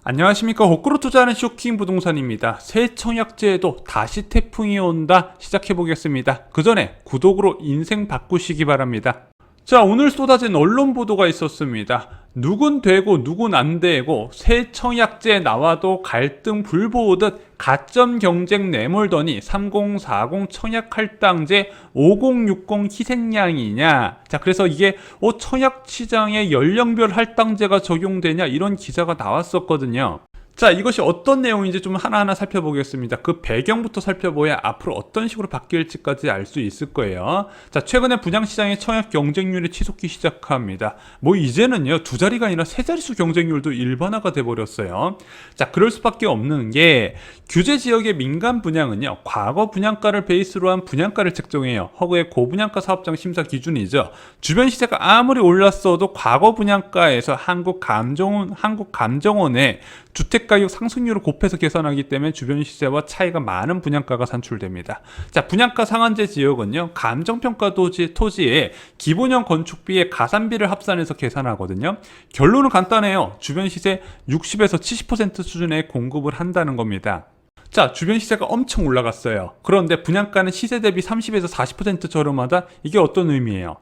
안녕하십니까. 거꾸로 투자하는 쇼킹 부동산입니다. 새 청약제에도 다시 태풍이 온다 시작해보겠습니다. 그 전에 구독으로 인생 바꾸시기 바랍니다. 자, 오늘 쏟아진 언론 보도가 있었습니다. 누군 되고 누군 안 되고 새 청약제 나와도 갈등 불보듯 가점 경쟁 내몰더니 3040 청약 할당제 5060 희생양이냐. 자, 그래서 이게 청약 시장에 연령별 할당제가 적용되냐 이런 기사가 나왔었거든요. 자, 이것이 어떤 내용인지 좀 하나하나 살펴보겠습니다. 그 배경부터 살펴봐야 앞으로 어떤 식으로 바뀔지까지 알 수 있을 거예요. 자, 최근에 분양시장의 청약 경쟁률이 치솟기 시작합니다. 이제는요, 두 자리가 아니라 세 자릿수 경쟁률도 일반화가 돼버렸어요. 자, 그럴 수밖에 없는 게 규제 지역의 민간 분양은요, 과거 분양가를 베이스로 한 분양가를 책정해요. 허그의 고분양가 사업장 심사 기준이죠. 주변 시세가 아무리 올랐어도 과거 분양가에서 한국감정원의 주택가격 상승률을 곱해서 계산하기 때문에 주변 시세와 차이가 많은 분양가가 산출됩니다. 자, 분양가 상한제 지역은요, 감정평가 토지에 기본형 건축비에 가산비를 합산해서 계산하거든요. 결론은 간단해요. 주변 시세 60에서 70% 수준의 공급을 한다는 겁니다. 자, 주변 시세가 엄청 올라갔어요. 그런데 분양가는 시세 대비 30에서 40% 저렴하다? 이게 어떤 의미예요?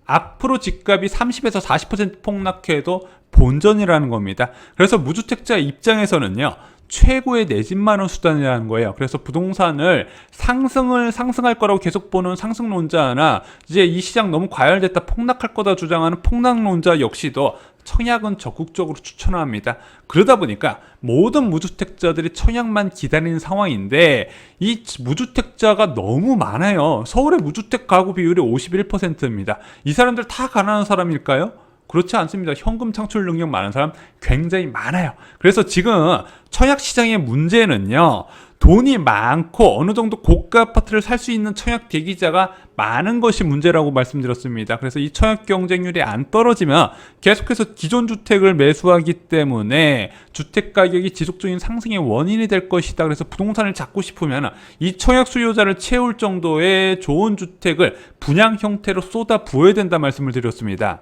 앞으로 집값이 30에서 40% 폭락해도 본전이라는 겁니다. 그래서 무주택자 입장에서는요, 최고의 내 집만원 수단이라는 거예요. 그래서 부동산을 상승할 거라고 계속 보는 상승론자나 이제 이 시장 너무 과열됐다 폭락할 거다 주장하는 폭락론자 역시도 청약은 적극적으로 추천합니다. 그러다 보니까 모든 무주택자들이 청약만 기다리는 상황인데 이 무주택자가 너무 많아요. 서울의 무주택 가구 비율이 51%입니다. 이 사람들 다 가난한 사람일까요? 그렇지 않습니다. 현금 창출 능력 많은 사람 굉장히 많아요. 그래서 지금 청약 시장의 문제는요, 돈이 많고 어느 정도 고가 아파트를 살 수 있는 청약 대기자가 많은 것이 문제라고 말씀드렸습니다. 그래서 이 청약 경쟁률이 안 떨어지면 계속해서 기존 주택을 매수하기 때문에 주택 가격이 지속적인 상승의 원인이 될 것이다. 그래서 부동산을 잡고 싶으면 이 청약 수요자를 채울 정도의 좋은 주택을 분양 형태로 쏟아 부어야 된다 말씀을 드렸습니다.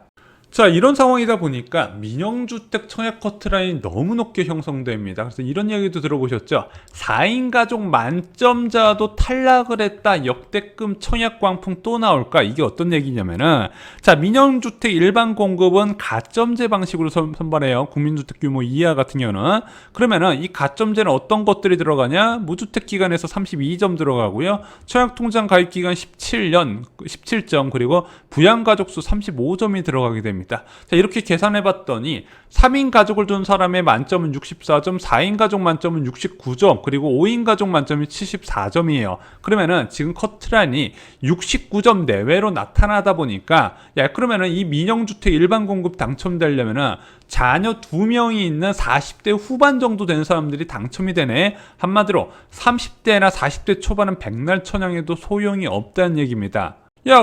자, 이런 상황이다 보니까 민영주택 청약 커트라인이 너무 높게 형성됩니다. 그래서 이런 이야기도 들어보셨죠? 4인 가족 만점자도 탈락을 했다. 역대급 청약 광풍 또 나올까? 이게 어떤 얘기냐면은, 자, 민영주택 일반 공급은 가점제 방식으로 선발해요. 국민주택 규모 이하 같은 경우는. 그러면은 이 가점제는 어떤 것들이 들어가냐? 무주택 기간에서 32점 들어가고요. 청약통장 가입 기간 17점, 그리고 부양가족수 35점이 들어가게 됩니다. 자, 이렇게 계산해 봤더니 3인 가족을 둔 사람의 만점은 64점, 4인 가족 만점은 69점, 그리고 5인 가족 만점이 74점이에요. 그러면은 지금 커트라인이 69점 내외로 나타나다 보니까, 그러면은 이 민영주택 일반 공급 당첨되려면은 자녀 2명이 있는 40대 후반 정도 되는 사람들이 당첨이 되네. 한마디로 30대나 40대 초반은 백날 천양에도 소용이 없다는 얘기입니다.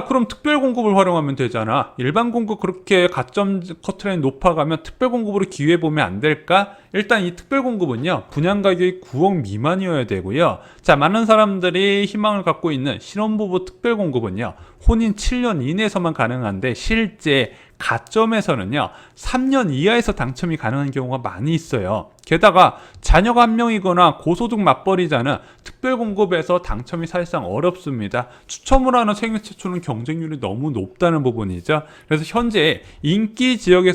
그럼 특별 공급을 활용하면 되잖아. 일반 공급 그렇게 가점 커트라인 높아가면 특별 공급으로 기회보면 안 될까? 일단 이 특별 공급은요, 분양 가격이 9억 미만이어야 되고요. 자, 많은 사람들이 희망을 갖고 있는 신혼부부 특별 공급은요, 혼인 7년 이내에서만 가능한데 실제 가점에서는요, 3년 이하에서 당첨이 가능한 경우가 많이 있어요. 게다가 자녀가 한 명이거나 고소득 맞벌이자는 특별공급에서 당첨이 사실상 어렵습니다. 추첨을 하는 생애 최초는 경쟁률이 너무 높다는 부분이죠. 그래서 현재 인기 지역의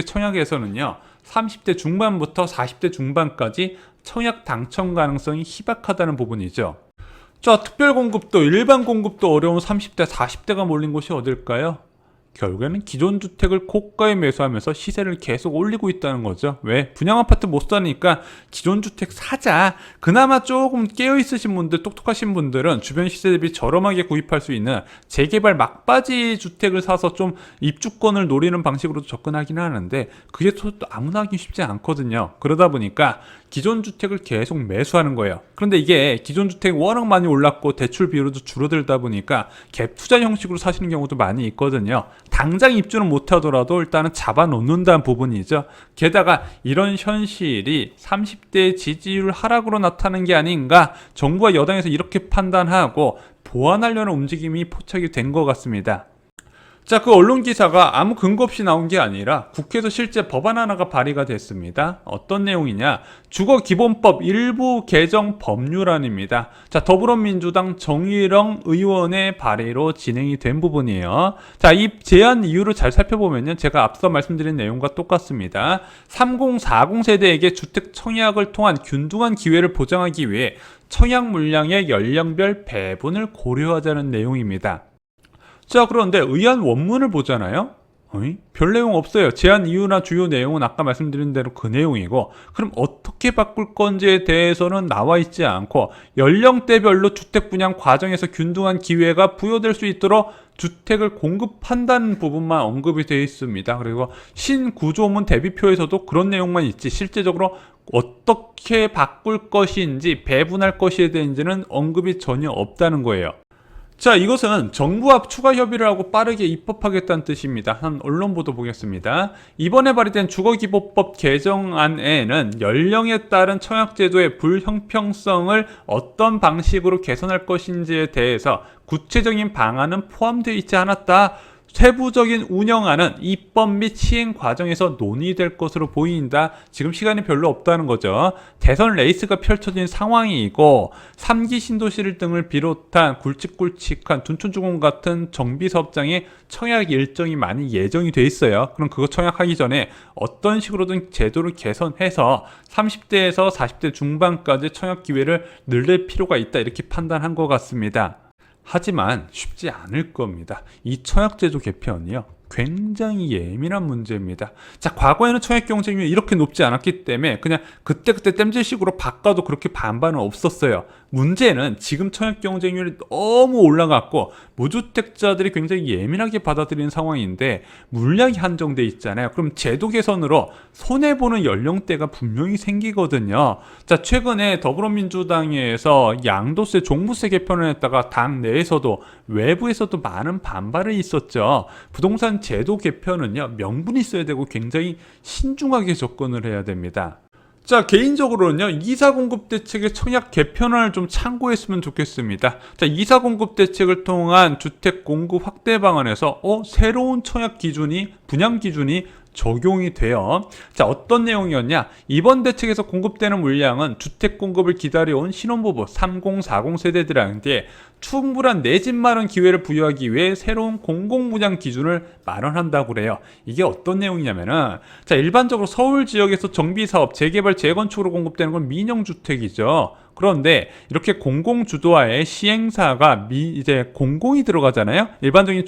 청약에서는요, 30대 중반부터 40대 중반까지 청약 당첨 가능성이 희박하다는 부분이죠. 자, 특별공급도 일반 공급도 어려운 30대 40대가 몰린 곳이 어딜까요? 결국에는 기존 주택을 고가에 매수하면서 시세를 계속 올리고 있다는 거죠. 왜? 분양 아파트 못 사니까 기존 주택 사자. 그나마 조금 깨어있으신 분들, 똑똑하신 분들은 주변 시세 대비 저렴하게 구입할 수 있는 재개발 막바지 주택을 사서 좀 입주권을 노리는 방식으로 접근하긴 하는데 그게 또 아무나 하기 쉽지 않거든요. 그러다 보니까 기존 주택을 계속 매수하는 거예요. 그런데 이게 기존 주택이 워낙 많이 올랐고 대출 비율도 줄어들다 보니까 갭 투자 형식으로 사시는 경우도 많이 있거든요. 당장 입주는 못하더라도 일단은 잡아놓는다는 부분이죠. 게다가 이런 현실이 30대 지지율 하락으로 나타나는 게 아닌가, 정부와 여당에서 이렇게 판단하고 보완하려는 움직임이 포착이 된 것 같습니다. 자, 그 언론 기사가 아무 근거 없이 나온 게 아니라 국회에서 실제 법안 하나가 발의가 됐습니다. 어떤 내용이냐? 주거기본법 일부 개정 법률안입니다. 자, 더불어민주당 정의령 의원의 발의로 진행이 된 부분이에요. 자, 이 제안 이유를 잘 살펴보면요, 제가 앞서 말씀드린 내용과 똑같습니다. 3040 세대에게 주택 청약을 통한 균등한 기회를 보장하기 위해 청약 물량의 연령별 배분을 고려하자는 내용입니다. 자, 그런데 의안 원문을 보잖아요. 별 내용 없어요. 제안 이유나 주요 내용은 아까 말씀드린 대로 그 내용이고, 그럼 어떻게 바꿀 건지에 대해서는 나와 있지 않고, 연령대별로 주택 분양 과정에서 균등한 기회가 부여될 수 있도록 주택을 공급한다는 부분만 언급이 되어 있습니다. 그리고 신구조문 대비표에서도 그런 내용만 있지, 실제적으로 어떻게 바꿀 것인지 배분할 것에 대한지는 언급이 전혀 없다는 거예요. 자, 이것은 정부와 추가 협의를 하고 빠르게 입법하겠다는 뜻입니다. 한 언론 보도 보겠습니다. 이번에 발의된 주거기본법 개정안에는 연령에 따른 청약제도의 불형평성을 어떤 방식으로 개선할 것인지에 대해서 구체적인 방안은 포함되어 있지 않았다. 세부적인 운영안은 입법 및 시행 과정에서 논의될 것으로 보인다. 지금 시간이 별로 없다는 거죠. 대선 레이스가 펼쳐진 상황이고 3기 신도시 등을 비롯한 굵직굵직한 둔촌주공 같은 정비사업장의 청약 일정이 많이 예정이 돼 있어요. 그럼 그거 청약하기 전에 어떤 식으로든 제도를 개선해서 30대에서 40대 중반까지 청약 기회를 늘릴 필요가 있다, 이렇게 판단한 것 같습니다. 하지만 쉽지 않을 겁니다. 이 청약제도 개편이요, 굉장히 예민한 문제입니다. 자, 과거에는 청약 경쟁률이 이렇게 높지 않았기 때문에 그냥 그때그때 땜질식으로 바꿔도 그렇게 반발은 없었어요. 문제는 지금 청약 경쟁률이 너무 올라갔고 무주택자들이 굉장히 예민하게 받아들이는 상황인데 물량이 한정돼 있잖아요. 그럼 제도 개선으로 손해보는 연령대가 분명히 생기거든요. 자, 최근에 더불어민주당에서 양도세, 종부세 개편을 했다가 당 내에서도 외부에서도 많은 반발이 있었죠. 부동산 제도 개편은요, 명분이 있어야 되고 굉장히 신중하게 접근을 해야 됩니다. 자, 개인적으로는요, 이사 공급 대책의 청약 개편안을 좀 참고했으면 좋겠습니다. 자, 이사 공급 대책을 통한 주택 공급 확대 방안에서 새로운 청약 기준이, 분양 기준이 적용이 돼요. 자, 어떤 내용이었냐? 이번 대책에서 공급되는 물량은 주택 공급을 기다려온 신혼부부 3040 세대들한테 충분한 내 집 마련 기회를 부여하기 위해 새로운 공공분양 기준을 마련한다고 그래요. 이게 어떤 내용이냐면은, 자, 일반적으로 서울 지역에서 정비사업, 재개발, 재건축으로 공급되는 건 민영주택이죠. 그런데 이렇게 공공주도화의 시행사가 이제 공공이 들어가잖아요. 일반적인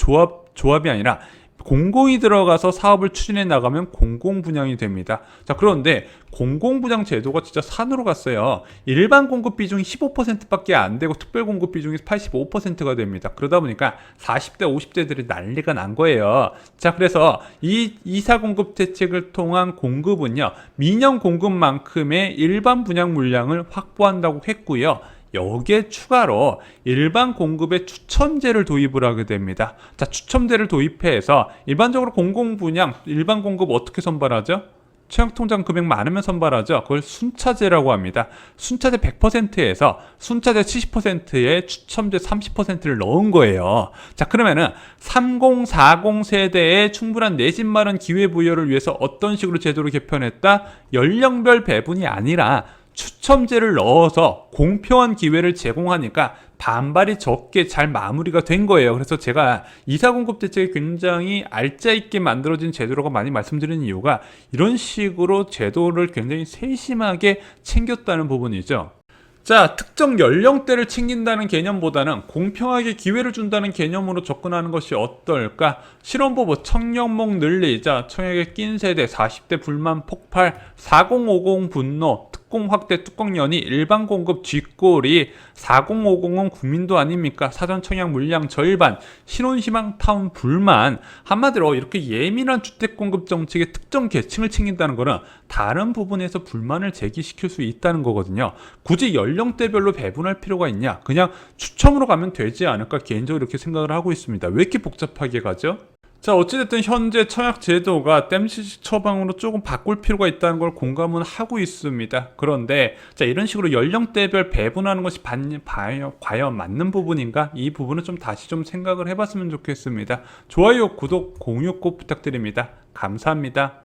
조합이 아니라 공공이 들어가서 사업을 추진해 나가면 공공분양이 됩니다. 자, 그런데 공공분양 제도가 진짜 산으로 갔어요. 일반 공급 비중이 15%밖에 안 되고 특별 공급 비중이 85%가 됩니다. 그러다 보니까 40대, 50대들이 난리가 난 거예요. 자, 그래서 이 이사 공급 대책을 통한 공급은요, 민영 공급만큼의 일반 분양 물량을 확보한다고 했고요. 여기에 추가로 일반 공급에 추첨제를 도입을 하게 됩니다. 자, 추첨제를 도입해서 일반적으로 공공분양, 일반 공급 어떻게 선발하죠? 청약통장 금액 많으면 선발하죠. 그걸 순차제라고 합니다. 순차제 100%에서 순차제 70%에 추첨제 30%를 넣은 거예요. 자, 그러면은 3040 세대에 충분한 내 집 마련 기회 부여를 위해서 어떤 식으로 제도를 개편했다? 연령별 배분이 아니라 추첨제를 넣어서 공평한 기회를 제공하니까 반발이 적게 잘 마무리가 된 거예요. 그래서 제가 이사공급 대책이 굉장히 알짜 있게 만들어진 제도라고 많이 말씀드리는 이유가 이런 식으로 제도를 굉장히 세심하게 챙겼다는 부분이죠. 자, 특정 연령대를 챙긴다는 개념보다는 공평하게 기회를 준다는 개념으로 접근하는 것이 어떨까? 실혼부부 청년목 늘리, 자, 청약에 낀 세대, 40대 불만 폭발, 4050 분노, 특공 확대 뚜껑 연이, 일반 공급 쥐꼬리, 4050은 국민도 아닙니까? 사전 청약 물량 절반, 신혼희망 타운 불만. 한마디로 이렇게 예민한 주택 공급 정책의 특정 계층을 챙긴다는 거는 다른 부분에서 불만을 제기시킬 수 있다는 거거든요. 굳이 연령대별로 배분할 필요가 있냐? 그냥 추첨으로 가면 되지 않을까, 개인적으로 이렇게 생각을 하고 있습니다. 왜 이렇게 복잡하게 가죠? 자, 어찌됐든 현재 청약 제도가 땜시식 처방으로 조금 바꿀 필요가 있다는 걸 공감은 하고 있습니다. 그런데 자, 이런 식으로 연령대별 배분하는 것이 과연 맞는 부분인가? 이 부분은 좀 다시 좀 생각을 해봤으면 좋겠습니다. 좋아요, 구독, 공유 꼭 부탁드립니다. 감사합니다.